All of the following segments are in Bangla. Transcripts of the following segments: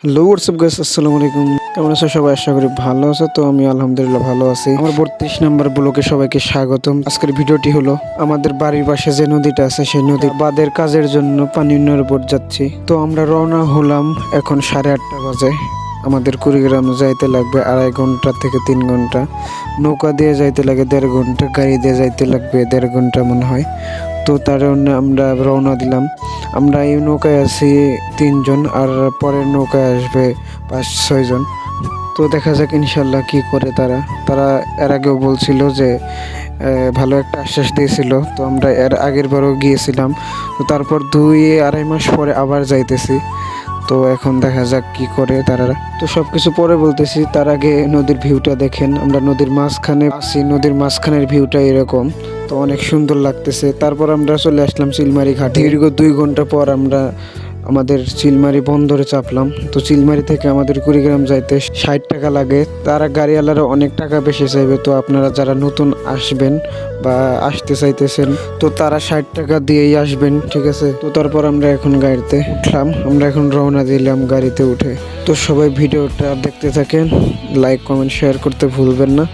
হ্যালো হোয়াটসঅ্যাপ গাইস, আসসালামু আলাইকুম। কেমন আছো সবাই? আশা করি ভালো আছো। তো আমি আলহামদুলিল্লাহ ভালো আছি। আমার 32 নাম্বার ব্লকে সবাইকে স্বাগতম। আজকের ভিডিওটি হলো আমাদের বাড়ির পাশে যে নদীটা আছে সেই নদীর বাঁধের কাজের জন্য পানি উন্নয়নের বোট যাচ্ছি। তো আমরা রওনা হলাম এখন 8:30 বাজে। আমাদের কুড়িগ্রাম যাইতে লাগবে 2.5 ঘন্টা থেকে 3 ঘন্টা। নৌকা দিয়ে যাইতে লাগে 1.5 ঘন্টা, গাড়ি দিয়ে যাইতে লাগবে 1.5 ঘন্টা মনে হয়। তো তার জন্য আমরা রওনা দিলাম। আমরা এই নৌকায় আছি 3 জন, আর পরের নৌকায় আসবে 5-6 জন। তো দেখা যাক ইনশাল্লাহ কি করে তারা। এর আগেও বলছিল যে ভালো একটা আশ্বাস দিয়েছিল। তো আমরা এর আগের বারও গিয়েছিলাম। তো তারপর 2-2.5 মাস পরে আবার যাইতেছি। তো এখন দেখা যাক কি করে তারা। তো সবকিছু পরে বলতেছি, তার আগে নদীর ভিউটা দেখেন। আমরা নদীর মাঝখানে আছি, নদীর মাঝখানের ভিউটা এরকম। তো অনেক সুন্দর লাগতেছে। তারপর আমরা চলে আসলাম চিলমারি ঘাটে। দীর্ঘ 2 ঘন্টা পর আমরা আমাদের চিলমারি বন্দরে চাপলাম। তো চিলমারি থেকে আমাদের কুড়িগ্রাম যাইতে 60 টাকা লাগে। তারা গাড়িওয়ালারা অনেক টাকা বেশি চাইবে। তো আপনারা যারা নতুন আসবেন বা আসতে চাইতেছেন তো তারা 60 টাকা দিয়েই আসবেন, ঠিক আছে? তো তারপর আমরা এখন গাড়িতে উঠলাম। আমরা এখন রওনা দিলাম গাড়িতে উঠে। তো সবাই ভিডিওটা দেখতে থাকেন, লাইক কমেন্ট শেয়ার করতে ভুলবেন না।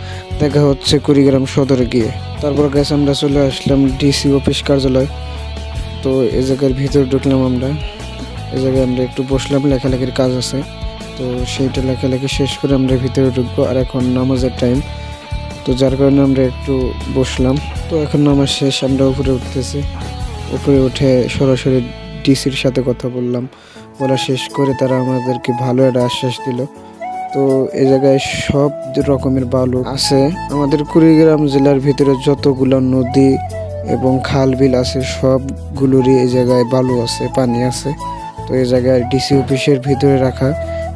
দেখা হচ্ছে কুড়িগ্রাম সদরে গিয়ে। তারপর গেছে আমরা চলে আসলাম ডিসি অফিস কার্যালয়। তো এই জায়গার ভিতরে ঢুকলাম আমরা। এই জায়গায় আমরা একটু বসলাম, লেখালেখির কাজ আছে। তো সেইটা লেখালেখি শেষ করে আমরা ভিতরে ঢুকবো। আর এখন নামাজের টাইম, তো যার কারণে আমরা একটু বসলাম। তো এখন নামাজ শেষ, আমরা উপরে উঠতেছি। উপরে উঠে সরাসরি ডিসির সাথে কথা বললাম। বলা শেষ করে তারা আমাদেরকে ভালো একটা আশ্বাস দিল। তো এই জায়গায় সব রকমের বালু আছে। আমাদের কুড়িগ্রাম জেলার ভিতরে যতগুলো নদী এবং খাল বিল আছে সবগুলোরই এই জায়গায় বালু আছে, পানি আছে। তো এই জায়গায় ডিসি অফিসের ভিতরে রাখা।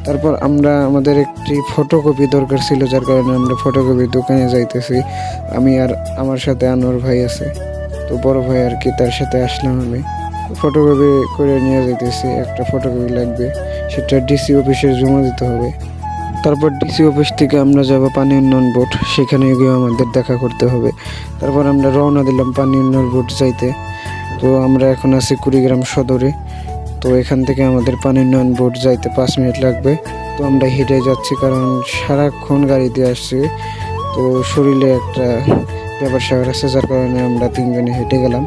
তারপর আমরা আমাদের একটি ফটোকপি দরকার ছিল, যার কারণে আমরা ফটোকপির দোকানে যাইতেছি। আমি আর আমার সাথে আনোয়ার ভাই আছে, তো বড় ভাই আর কি, তার সাথে আসলাম আমি। ফটোকপি করে নিয়ে যাইতেছি। একটা ফটোকপি লাগবে, সেটা ডিসি অফিসে জমা দিতে হবে। তারপর ডিসি অফিস থেকে আমরা যাব পানি উন্নয়ন বোর্ড, সেখানে গিয়ে আমাদের দেখা করতে হবে। তারপর আমরা রওনা দিলাম পানি উন্নয়ন বোর্ড যাইতে। তো আমরা এখন আছি কুড়িগ্রাম সদরে। তো এখান থেকে আমাদের পানি উন্নয়ন বোর্ড যাইতে 5 মিনিট লাগবে। তো আমরা হেঁটে যাচ্ছি, কারণ সারাক্ষণ গাড়ি দিয়ে আসছি। তো শরীরে একটা ব্যাপার স্যাপার আছে, যার কারণে আমরা 3 জনে হেঁটে গেলাম।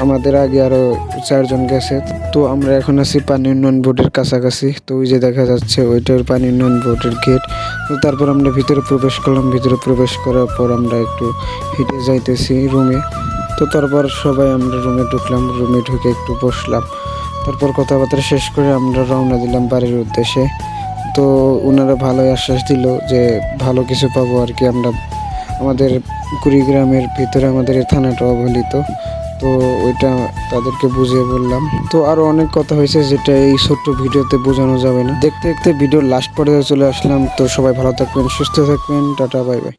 আমাদের আগে আরো 4 জন গেছে। তো আমরা এখন আছি পানি উন্নয়ন বোর্ডের কাছাকাছি। তো ওই যে দেখা যাচ্ছে ওইটার পানি উন্নয়ন বোর্ডের গেট। তো তারপর আমরা ভিতরে প্রবেশ করলাম। ভিতরে প্রবেশ করার পর আমরা একটু হেঁটে যাইতেছি রুমে। তো তারপর সবাই আমরা রুমে ঢুকলাম। রুমে ঢুকে একটু বসলাম। তারপর কথাবার্তা শেষ করে আমরা রওনা দিলাম বাড়ির উদ্দেশ্যে। তো ওনারা ভালোই আশ্বাস দিল যে ভালো কিছু পাবো আর কি। আমরা আমাদের কুড়িগ্রামের ভিতরে আমাদের এই থানাটা অবহেলিত। তো ওইটা তাদেরকে বুঝিয়ে বললাম। তো আরও অনেক কথা হয়েছে, যেটা এই ছোট্ট ভিডিওতে বোঝানো যাবে না। দেখতে দেখতে ভিডিওর লাস্ট পর্যায়ে চলে আসলাম। তো সবাই ভালো থাকবেন, সুস্থ থাকবেন, টাটা, বাই বাই।